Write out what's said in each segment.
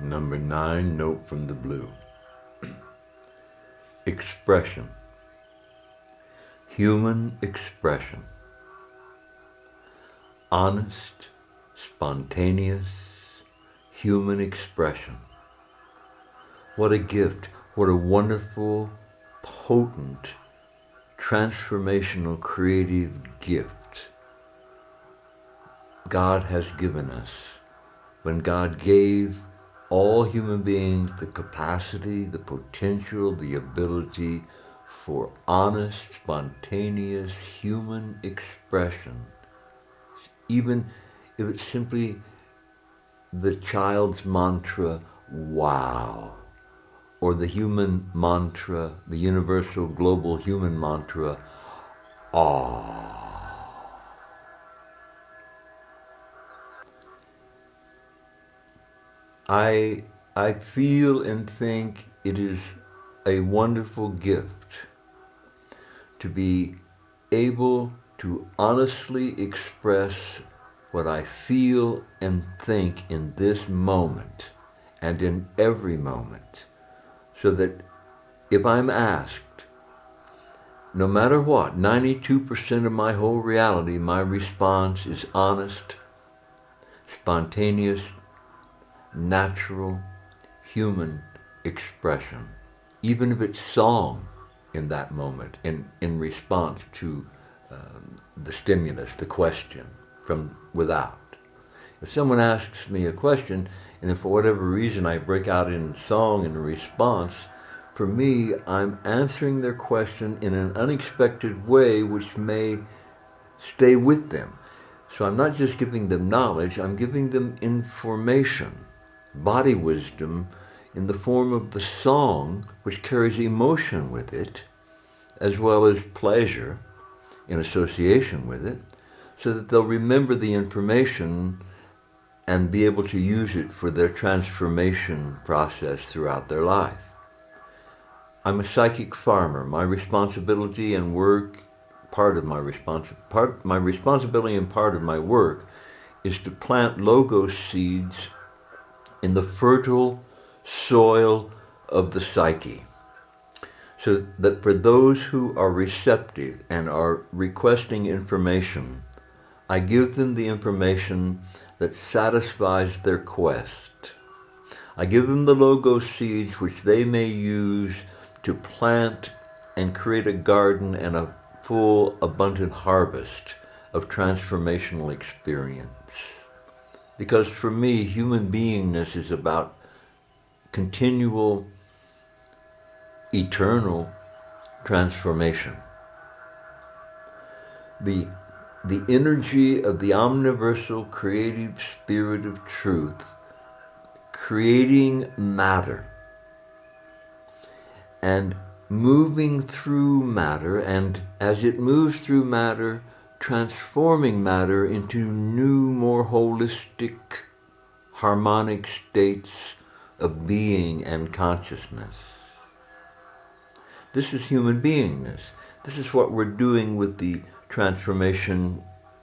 Number 9, Note from the Blue. Expression. Human expression. Honest, spontaneous, human expression. What a gift, what a wonderful, potent, transformational, creative gift God has given us when God gave all human beings the capacity, the potential, the ability for honest, spontaneous human expression. Even if it's simply the child's mantra, wow, or the human mantra, the universal global human mantra, awe. I feel and think it is a wonderful gift to be able to honestly express what I feel and think in this moment and in every moment, so that if I'm asked, no matter what, 92% of my whole reality, my response is honest, spontaneous, natural, human expression, even if it's song in that moment, in response to the stimulus, the question from without. If someone asks me a question, and if for whatever reason I break out in song in response, for me, I'm answering their question in an unexpected way which may stay with them. So I'm not just giving them knowledge, I'm giving them information, body wisdom in the form of the song, which carries emotion with it, as well as pleasure in association with it, so that they'll remember the information and be able to use it for their transformation process throughout their life. I'm a psychic farmer. My responsibility and work, my responsibility and part of my work is to plant logos seeds in the fertile soil of the psyche, so that for those who are receptive and are requesting information, I give them the information that satisfies their quest. I give them the logo seeds which they may use to plant and create a garden and a full, abundant harvest of transformational experience. Because for me, human beingness is about continual, eternal transformation. The energy of the omniversal creative spirit of truth creating matter and moving through matter, and as it moves through matter, transforming matter into new, more holistic, harmonic states of being and consciousness. This is human beingness. This is what we're doing with the transformation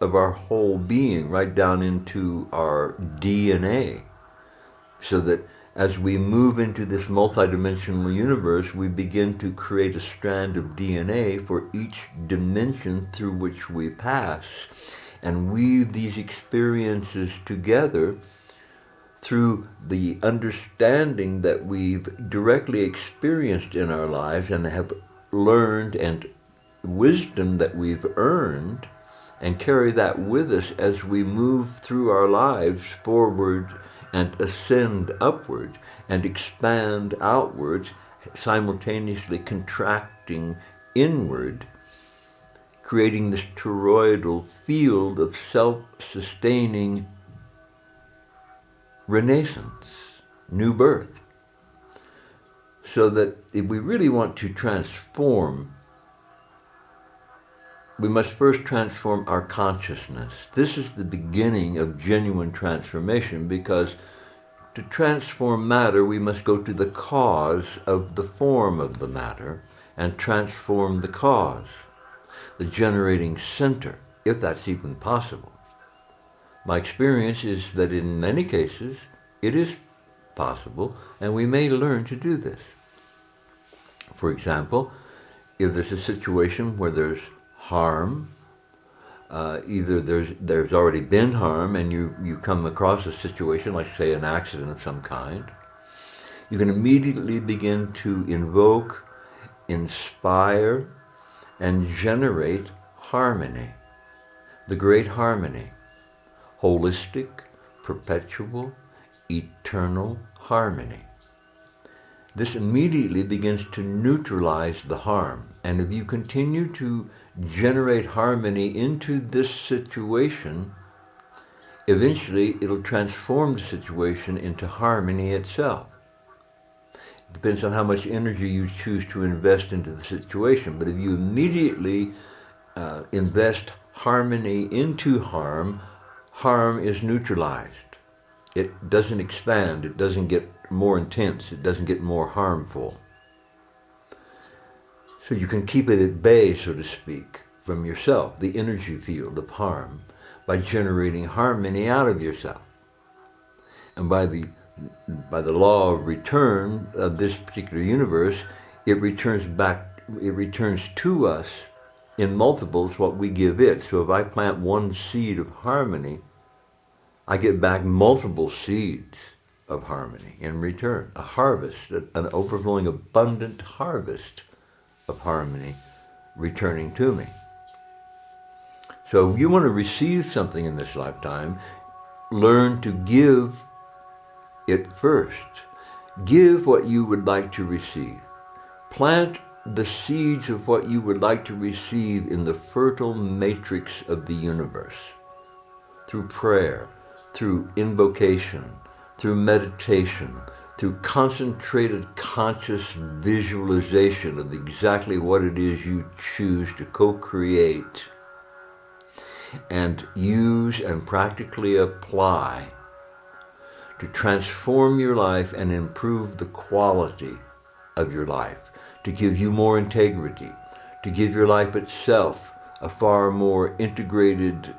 of our whole being, right down into our DNA, so that as we move into this multidimensional universe, we begin to create a strand of DNA for each dimension through which we pass, and weave these experiences together through the understanding that we've directly experienced in our lives and have learned, and wisdom that we've earned, and carry that with us as we move through our lives forward and ascend upward and expand outward, simultaneously contracting inward, creating this toroidal field of self-sustaining renaissance, new birth. So that if we really want to transform, we must first transform our consciousness. This is the beginning of genuine transformation, because to transform matter, we must go to the cause of the form of the matter and transform the cause, the generating center, if that's even possible. My experience is that in many cases, it is possible, and we may learn to do this. For example, if there's a situation where there's harm, either there's already been harm and you come across a situation like, say, an accident of some kind, you can immediately begin to invoke, inspire, and generate harmony, the great harmony, holistic, perpetual, eternal harmony. This immediately begins to neutralize the harm. And if you continue to generate harmony into this situation, eventually it'll transform the situation into harmony itself. It depends on how much energy you choose to invest into the situation. But if you immediately invest harmony into harm, harm is neutralized. It doesn't expand, it doesn't get more intense, it doesn't get more harmful. So you can keep it at bay, so to speak, from yourself, the energy field of harm, by generating harmony out of yourself. And by the law of return of this particular universe, it returns to us in multiples what we give it. So if I plant one seed of harmony, I get back multiple seeds of harmony in return, a harvest, an overflowing, abundant harvest of harmony returning to me. So if you want to receive something in this lifetime, learn to give it first. Give what you would like to receive. Plant the seeds of what you would like to receive in the fertile matrix of the universe, through prayer, through invocation, through meditation, through concentrated conscious visualization of exactly what it is you choose to co-create and use and practically apply to transform your life and improve the quality of your life, to give you more integrity, to give your life itself a far more integrated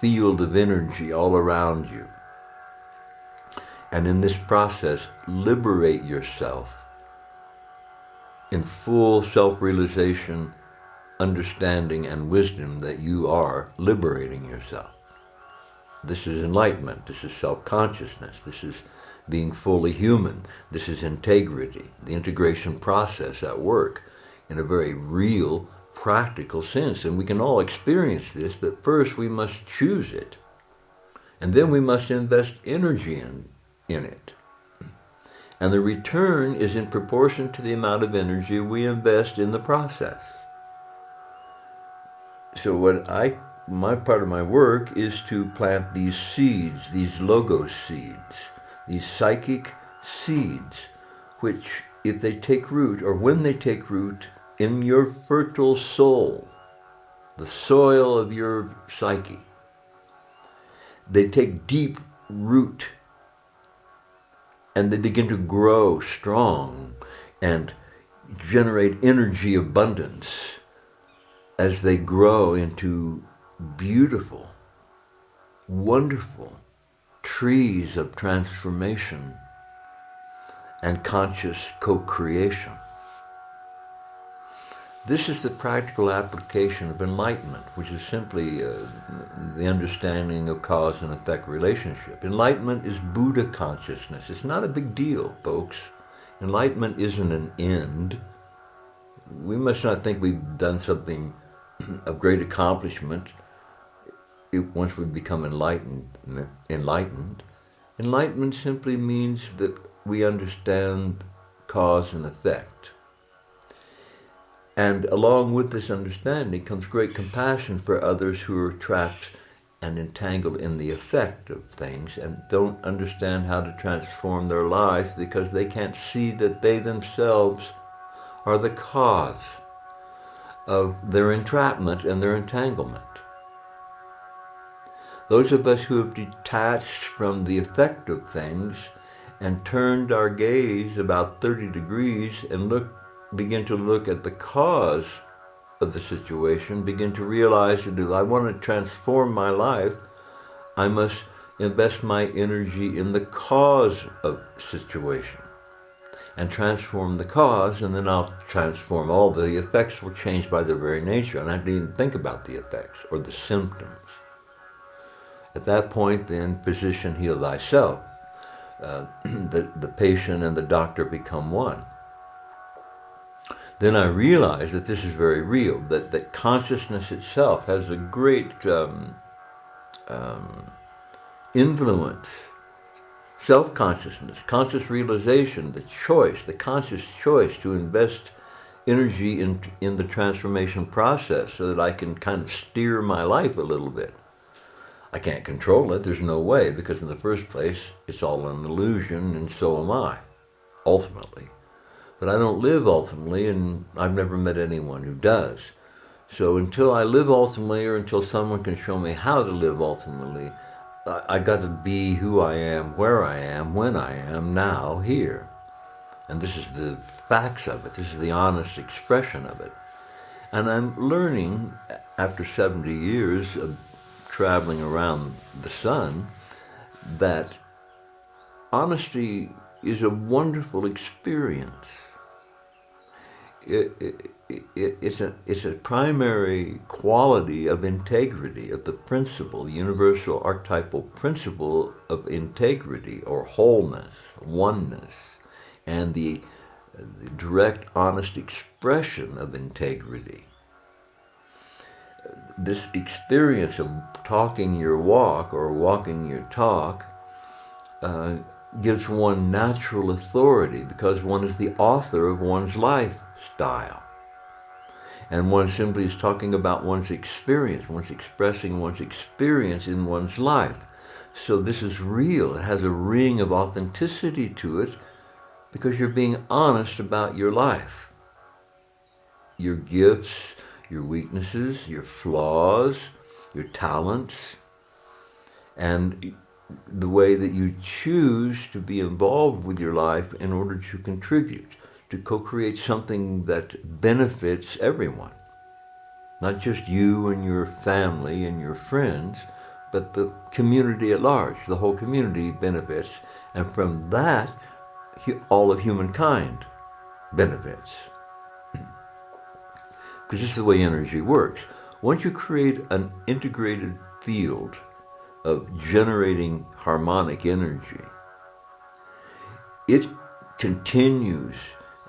field of energy all around you. And in this process, liberate yourself in full self-realization, understanding, and wisdom that you are liberating yourself. This is enlightenment. This is self-consciousness. This is being fully human. This is integrity, the integration process at work in a very real, practical sense. And we can all experience this, but first we must choose it. And then we must invest energy in it. And the return is in proportion to the amount of energy we invest in the process. So my part of my work is to plant these seeds, these logos seeds, these psychic seeds, which if they take root, or when they take root in your fertile soul, the soil of your psyche, they take deep root and they begin to grow strong and generate energy abundance as they grow into beautiful, wonderful trees of transformation and conscious co-creation. This is the practical application of enlightenment, which is simply the understanding of cause and effect relationship. Enlightenment is Buddha consciousness. It's not a big deal, folks. Enlightenment isn't an end. We must not think we've done something of great accomplishment once we become enlightened. Enlightenment simply means that we understand cause and effect. And along with this understanding comes great compassion for others who are trapped and entangled in the effect of things and don't understand how to transform their lives because they can't see that they themselves are the cause of their entrapment and their entanglement. Those of us who have detached from the effect of things and turned our gaze about 30 degrees and begin to look at the cause of the situation, begin to realize that if I want to transform my life, I must invest my energy in the cause of situation and transform the cause, and then I'll transform all the effects will change by their very nature. And I didn't even think about the effects or the symptoms. At that point, then, physician, heal thyself. The patient and the doctor become one. Then I realized that this is very real, that consciousness itself has a great influence. Self-consciousness, conscious realization, the conscious choice to invest energy in the transformation process so that I can kind of steer my life a little bit. I can't control it, there's no way, because in the first place, it's all an illusion, and so am I, ultimately. But I don't live ultimately, and I've never met anyone who does. So until I live ultimately, or until someone can show me how to live ultimately, I got to be who I am, where I am, when I am, now, here. And this is the facts of it. This is the honest expression of it. And I'm learning, after 70 years of traveling around the sun, that honesty is a wonderful experience. It's a primary quality of integrity, of the principle, universal archetypal principle of integrity or wholeness, oneness, and the direct, honest expression of integrity. This experience of talking your walk or walking your talk gives one natural authority because one is the author of one's lifestyle. And one simply is talking about one's experience, one's expressing one's experience in one's life. So this is real. It has a ring of authenticity to it because you're being honest about your life, your gifts, your weaknesses, your flaws, your talents, and the way that you choose to be involved with your life in order to contribute, to co-create something that benefits everyone. Not just you and your family and your friends, but the community at large. The whole community benefits, and from that, all of humankind benefits. Because this is the way energy works. Once you create an integrated field of generating harmonic energy, it continues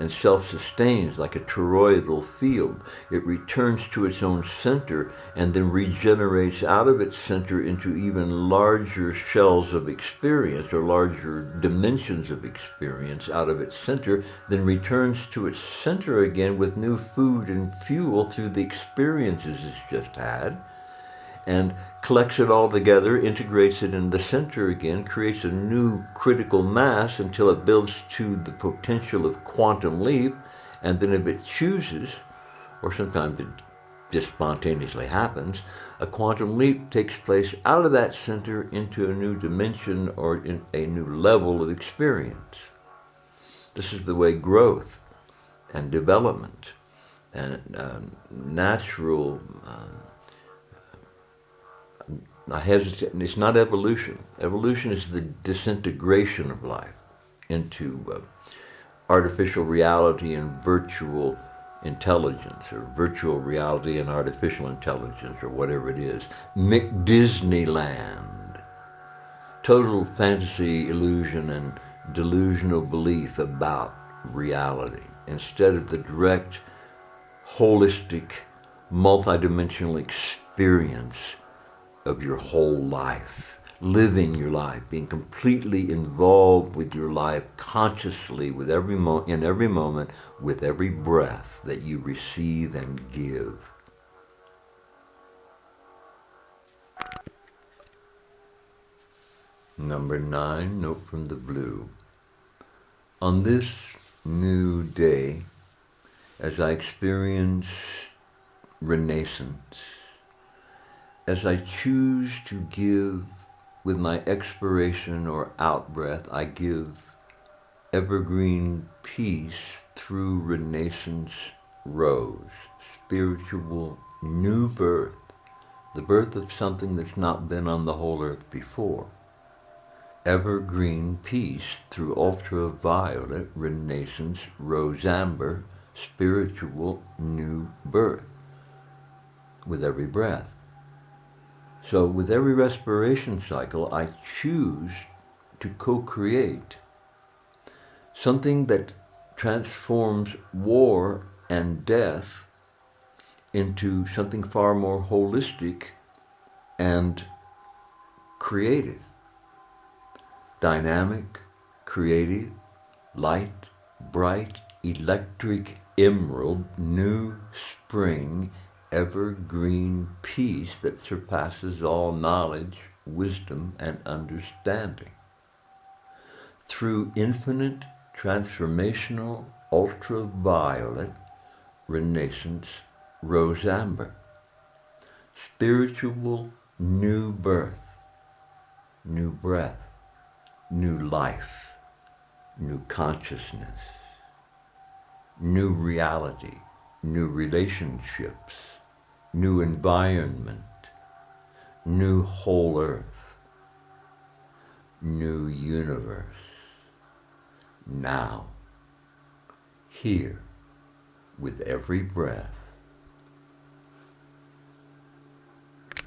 and self-sustains like a toroidal field. It returns to its own center and then regenerates out of its center into even larger shells of experience or larger dimensions of experience out of its center, then returns to its center again with new food and fuel through the experiences it's just had, and collects it all together, integrates it in the center again, creates a new critical mass until it builds to the potential of quantum leap, and then if it chooses, or sometimes it just spontaneously happens, a quantum leap takes place out of that center into a new dimension or in a new level of experience. This is the way growth and development and natural I hesitate. It's not evolution. Evolution is the disintegration of life into artificial reality and virtual intelligence, or virtual reality and artificial intelligence, or whatever it is. McDisneyland. Total fantasy, illusion, and delusional belief about reality, instead of the direct, holistic, multidimensional experience of your whole life, living your life, being completely involved with your life consciously, with in every moment, with every breath that you receive and give. Number 9, note from the blue. On this new day, as I experience renaissance, as I choose to give with my expiration or out-breath, I give evergreen peace through renaissance rose, spiritual new birth, the birth of something that's not been on the whole earth before. evergreen peace through ultraviolet renaissance rose amber, spiritual new birth with every breath. So with every respiration cycle, I choose to co-create something that transforms war and death into something far more holistic and creative. Dynamic, creative, light, bright, electric emerald, new spring, evergreen peace that surpasses all knowledge, wisdom, and understanding. Through infinite, transformational, ultraviolet, renaissance, rose amber, spiritual new birth, new breath, new life, new consciousness, new reality, new relationships, new environment, new whole earth, new universe. Now, here, with every breath,